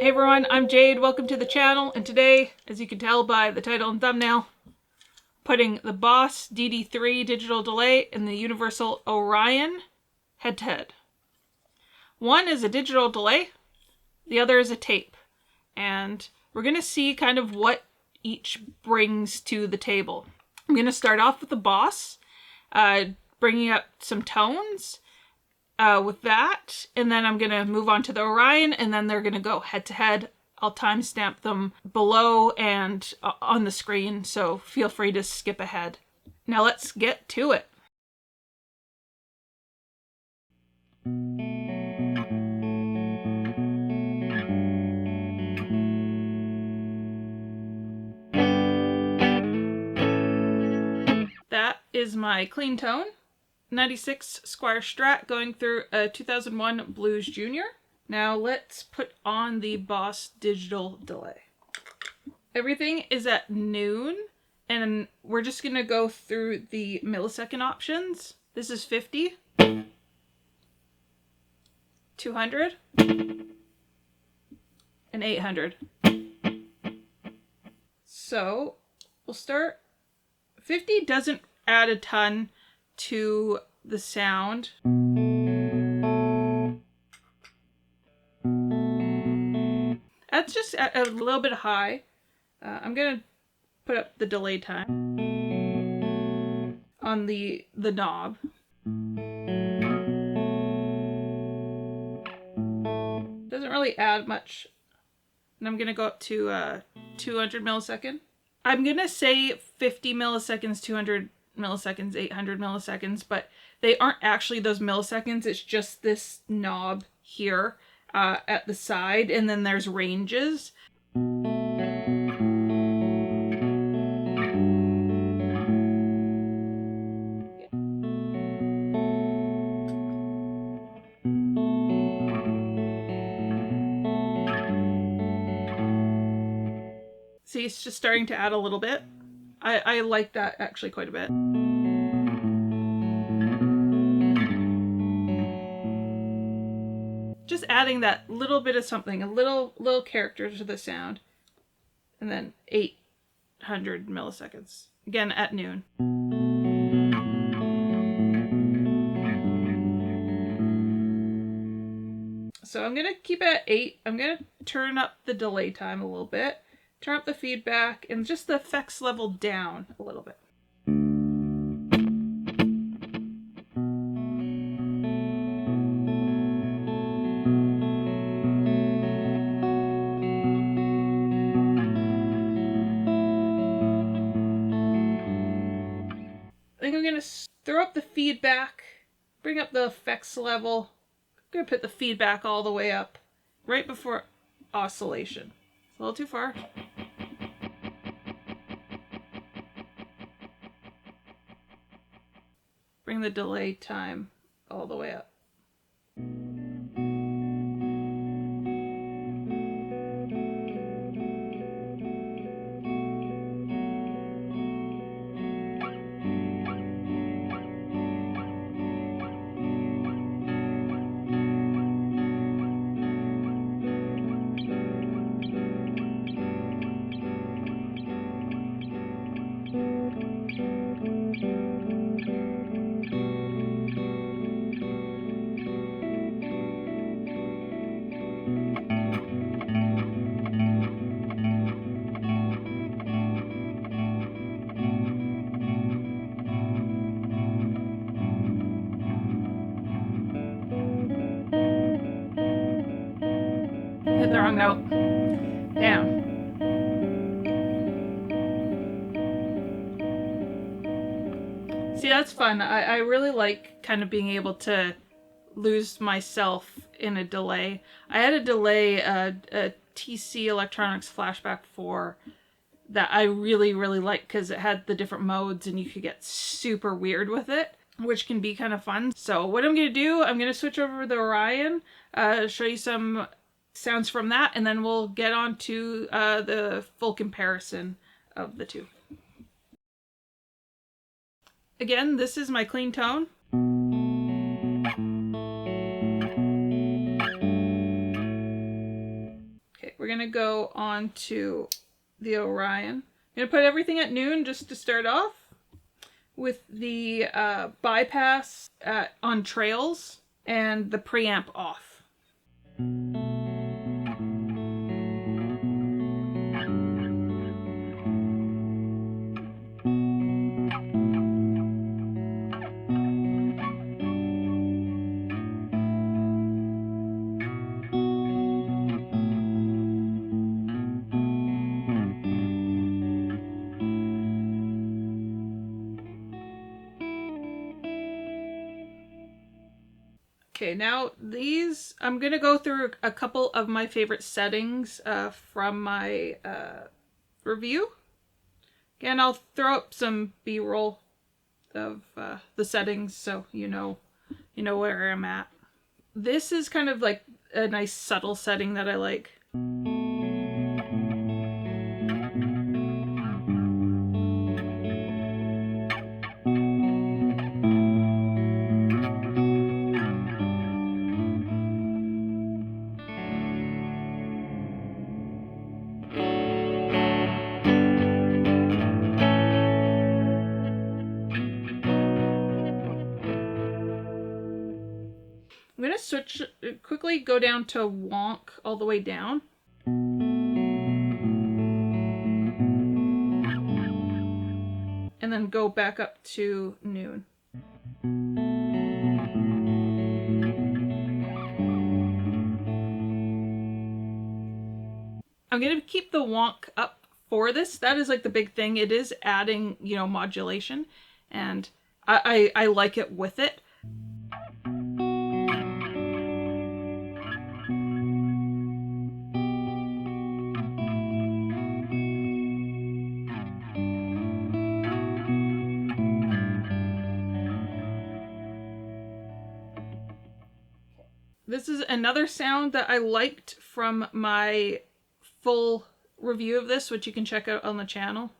Hey everyone, I'm Jade. Welcome to the channel, and today, as you can tell by the title and thumbnail, putting the Boss DD-3 digital delay and the Universal Orion head-to-head. One is a digital delay, the other is a tape, and we're going to see kind of what each brings to the table. I'm going to start off with the Boss, bringing up some tones with that, and then I'm going to move on to the Orion, and then they're going to go head-to-head. I'll timestamp them below and on the screen, so feel free to skip ahead. Now let's get to it. That is my clean tone. 96 Squire Strat going through a 2001 Blues Junior. Now let's put on the Boss digital delay. Everything is at noon, and we're just going to go through the millisecond options. This is 50, 200, and 800. So we'll start. 50 doesn't add a ton to the sound. That's just a little bit high. I'm gonna put up the delay time on the knob. Doesn't really add much. And I'm gonna go up to 200 millisecond. I'm gonna say 50 milliseconds, 200 milliseconds, 800 milliseconds, but they aren't actually those milliseconds. It's just this knob here at the side, and then there's ranges. See, it's just starting to add a little bit. I like that actually quite a bit. Just adding that little bit of something, a little character to the sound. And then 800 milliseconds. Again, at noon. So I'm gonna keep it at 8. I'm gonna turn up the delay time a little bit. Turn up the feedback and just the effects level down a little bit. I think I'm going to throw up the feedback, bring up the effects level. I'm going to put the feedback all the way up right before oscillation. It's a little too far. Bring the delay time all the way up. Hit the wrong note. Damn. See, that's fun. I really like kind of being able to lose myself in a delay. I had a delay, a TC Electronics Flashback 4 that I really liked because it had the different modes and you could get super weird with it, which can be kind of fun. So what I'm going to do, I'm going to switch over to the Orion, show you some sounds from that, and then we'll get on to the full comparison of the two. Again, this is my clean tone. gonna go on to the Orion. I'm gonna put everything at noon just to start off with the bypass on trails and the preamp off. Okay, now these, I'm going to go through a couple of my favorite settings from my review. Again, I'll throw up some B-roll of the settings so you know where I'm at. This is kind of like a nice subtle setting that I like. I'm going to quickly go down to wonk all the way down. And then go back up to noon. I'm going to keep the wonk up for this. That is like the big thing. It is adding, modulation, and I like it with it. This is another sound that I liked from my full review of this, which you can check out on the channel.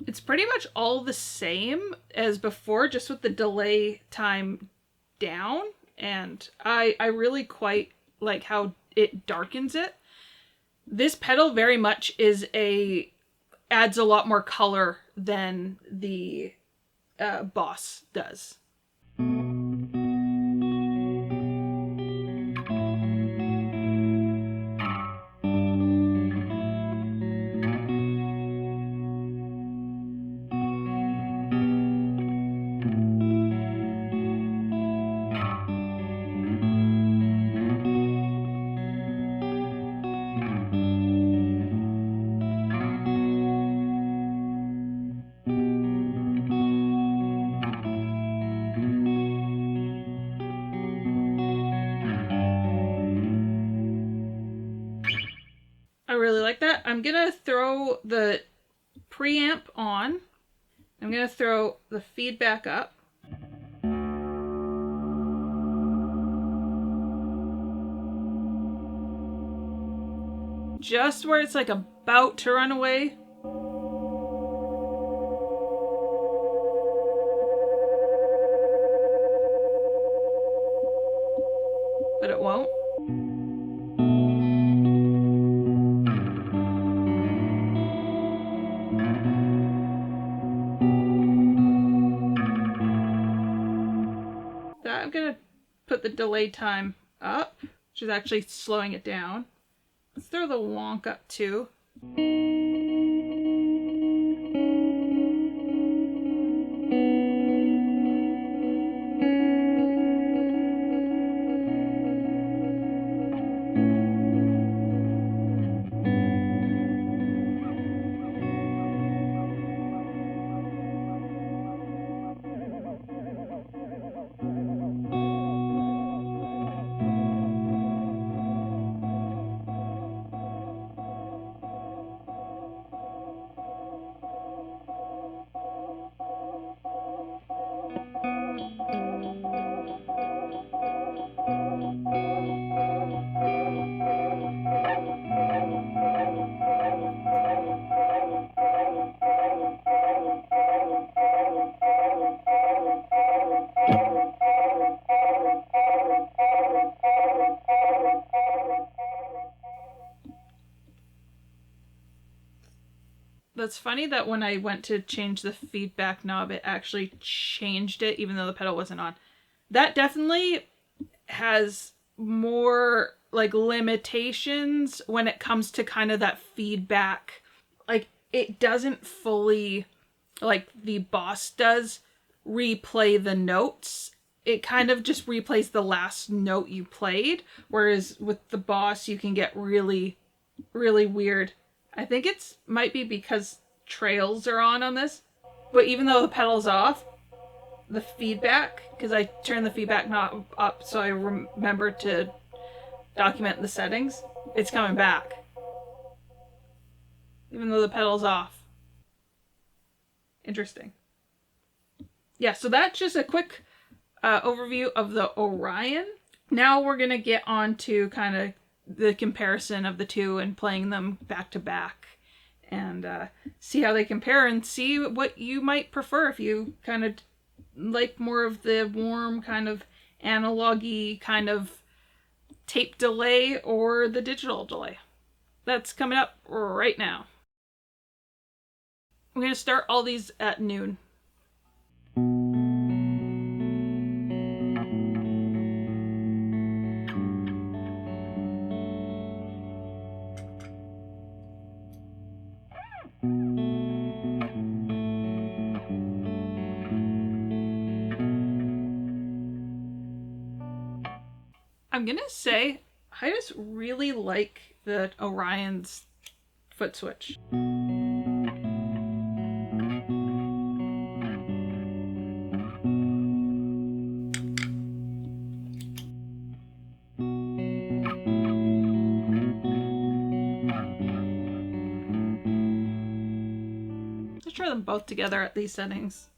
It's pretty much all the same as before, just with the delay time down, and I really quite like how it darkens it. This pedal very much adds a lot more color than the Boss does. I really like that. I'm gonna throw the preamp on. I'm gonna throw the feedback up. Just where it's like about to run away. But it won't. I'm gonna put the delay time up, which is actually slowing it down. Let's throw the wonk up too. That's funny that when I went to change the feedback knob, it actually changed it even though the pedal wasn't on. That definitely has more like limitations when it comes to kind of that feedback. Like it doesn't fully, like the Boss does, replay the notes. It kind of just replays the last note you played, whereas with the Boss you can get really, really weird. I think it's might be because trails are on this, but even though the pedal's off, the feedback, because I turned the feedback knob up so I remember to document the settings, it's coming back even though the pedal's off. Interesting. Yeah, so that's just a quick overview of the Orion. Now we're gonna get on to kind of the comparison of the two and playing them back to back and see how they compare and see what you might prefer if you kind of like more of the warm kind of analog-y kind of tape delay or the digital delay. That's coming up right now. I'm going to start all these at noon. I'm going to say I just really like the Orion's foot switch. Let's try them both together at these settings.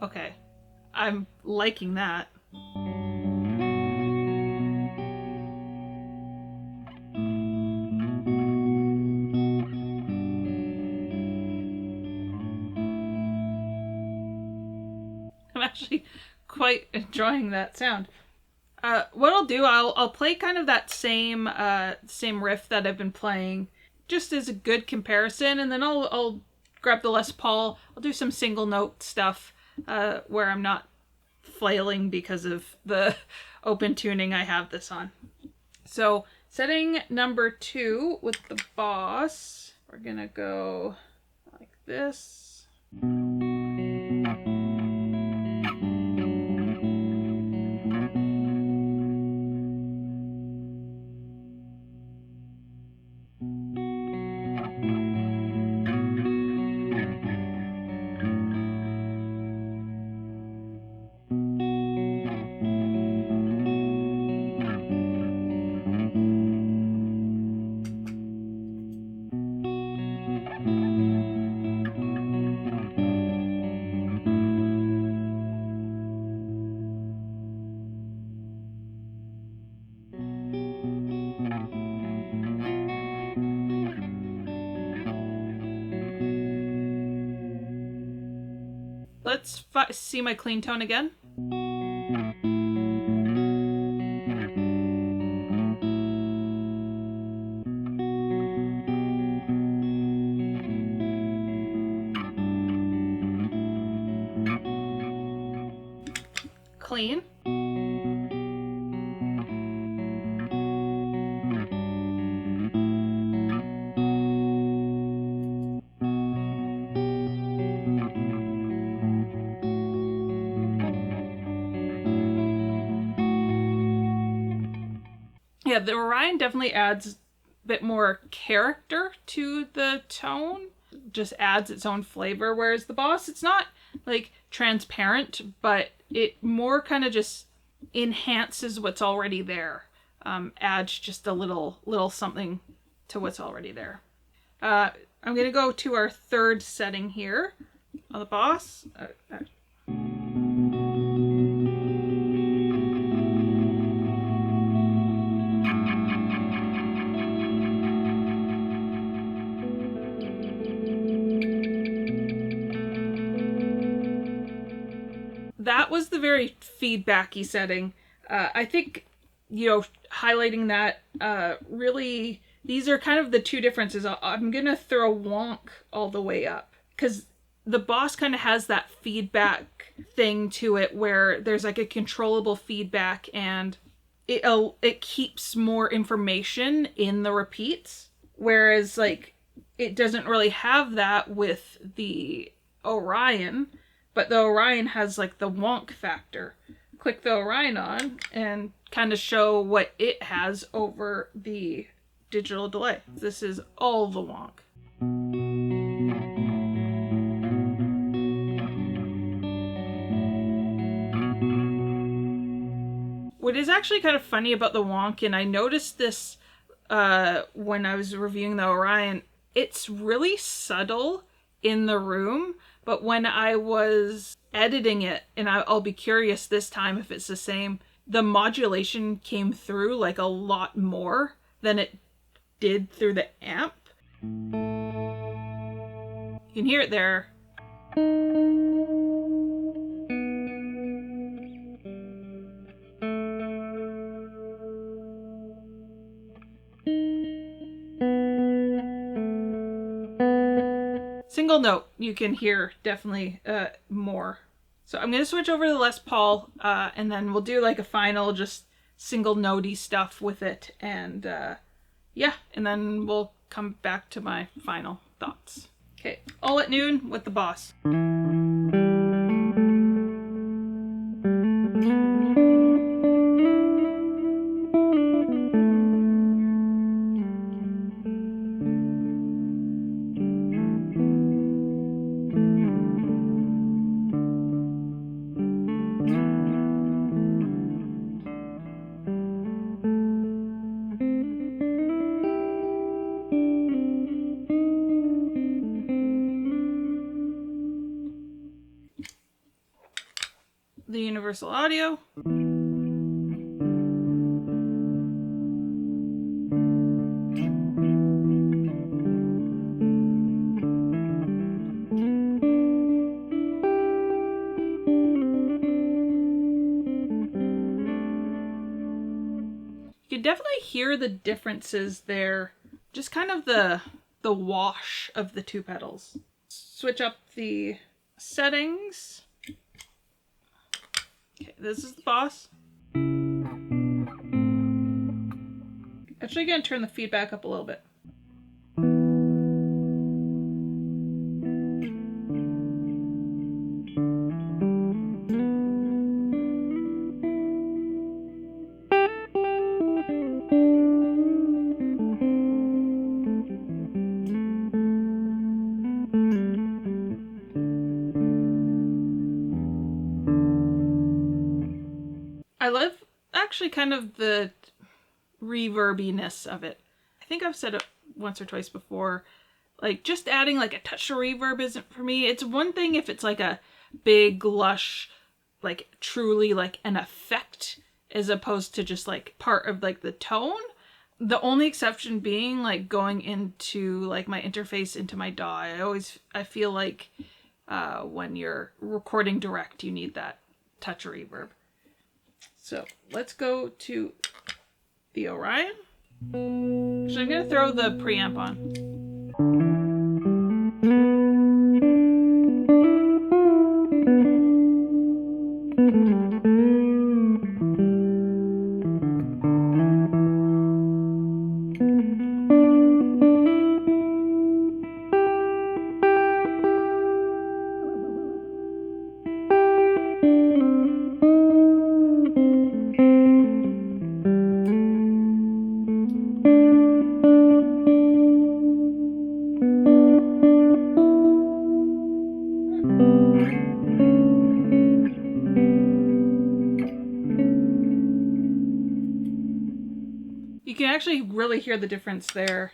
Okay, I'm liking that. I'm actually quite enjoying that sound. What I'll do, I'll play kind of that same riff that I've been playing, just as a good comparison, and then I'll grab the Les Paul. I'll do some single note stuff where I'm not flailing because of the open tuning I have this on. So setting number 2 with the Boss, we're gonna go like this. Let's see my clean tone again. Clean. Yeah, the Orion definitely adds a bit more character to the tone, just adds its own flavor, whereas the Boss, it's not like transparent, but it more kind of just enhances what's already there, adds just a little something to what's already there. I'm gonna go to our third setting here on the Boss. That was the very feedbacky setting. I think you know, highlighting that really, these are kind of the two differences. I'm going to throw wonk all the way up because the boss kind of has that feedback thing to it where there's like a controllable feedback, and it keeps more information in the repeats, whereas like it doesn't really have that with the Orion, but the Orion has like the wonk factor. Click the Orion on and kind of show what it has over the digital delay. This is all the wonk. What is actually kind of funny about the wonk, and I noticed this when I was reviewing the Orion, it's really subtle in the room, but when I was editing it, and I'll be curious this time if it's the same, the modulation came through like a lot more than it did through the amp. You can hear it there. Single note, you can hear definitely more. So I'm going to switch over to the Les Paul, and then we'll do like a final just single notey stuff with it. And yeah, and then we'll come back to my final thoughts. Okay, all at noon with the boss. The Universal Audio. You can definitely hear the differences there. Just kind of the wash of the two pedals. Switch up the settings. Okay, this is the boss. Actually gonna turn the feedback up a little bit. I love actually kind of the reverbiness of it. I think I've said it once or twice before. Like just adding like a touch of reverb isn't for me. It's one thing if it's like a big lush, like truly like an effect as opposed to just like part of like the tone. The only exception being like going into like my interface into my DAW. I feel like when you're recording direct, you need that touch of reverb. So let's go to the Orion. So I'm going to throw the preamp on. You can actually really hear the difference there.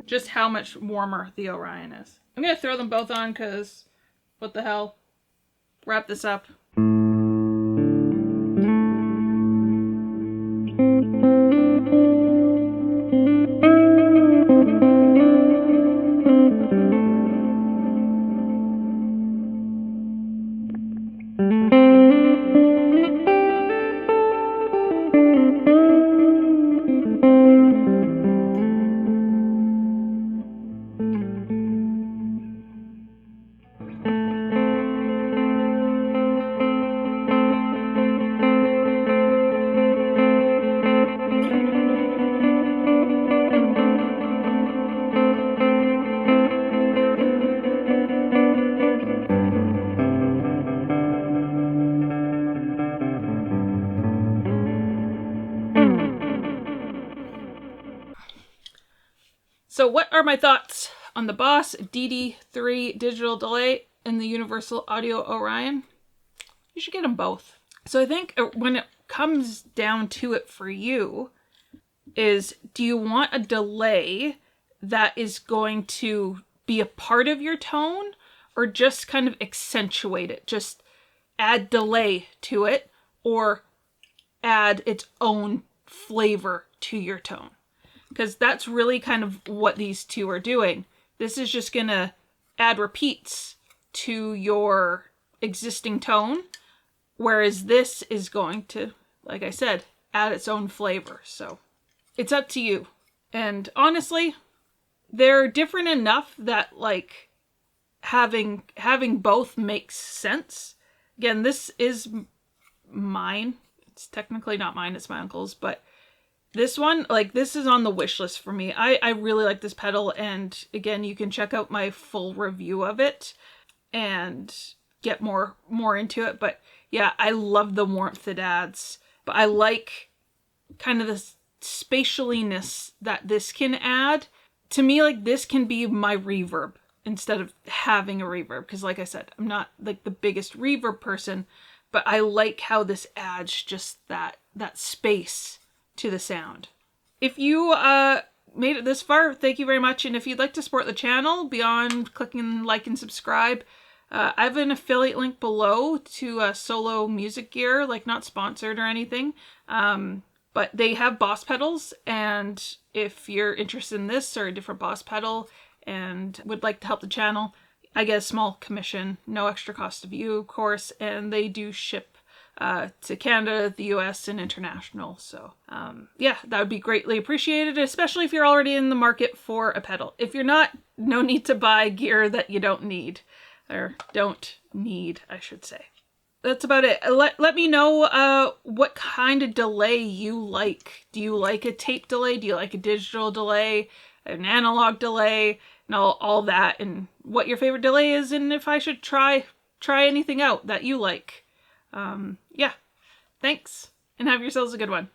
Just how much warmer the Orion is. I'm going to throw them both on because what the hell? Wrap this up. So what are my thoughts on the Boss DD-3 digital delay and the Universal Audio Orion? You should get them both. So I think when it comes down to it for you is, do you want a delay that is going to be a part of your tone or just kind of accentuate it? Just add delay to it or add its own flavor to your tone? Because that's really kind of what these two are doing. This is just going to add repeats to your existing tone, whereas this is going to, like I said, add its own flavor. So it's up to you. And honestly, they're different enough that like having both makes sense. Again, this is mine. It's technically not mine, it's my uncle's, but this one, like, this is on the wish list for me. I really like this pedal, and again, you can check out my full review of it and get more into it. But yeah, I love the warmth it adds, but I like kind of the spatialiness that this can add. To me, like, this can be my reverb instead of having a reverb, because like I said, I'm not like the biggest reverb person, but I like how this adds just that space to the sound. If you made it this far, thank you very much. And if you'd like to support the channel beyond clicking like and subscribe, I have an affiliate link below to solo music gear, like not sponsored or anything, but they have Boss pedals. And if you're interested in this or a different Boss pedal and would like to help the channel, I get a small commission, no extra cost to you, of course, and they do ship to Canada, the US, and international. So yeah, that would be greatly appreciated, especially if you're already in the market for a pedal. If you're not, no need to buy gear that you don't need, or don't need, I should say. That's about it. Let me know what kind of delay you like. Do you like a tape delay? Do you like a digital delay? An analog delay? And all that, and what your favorite delay is, and if I should try anything out that you like. Yeah, thanks, and have yourselves a good one.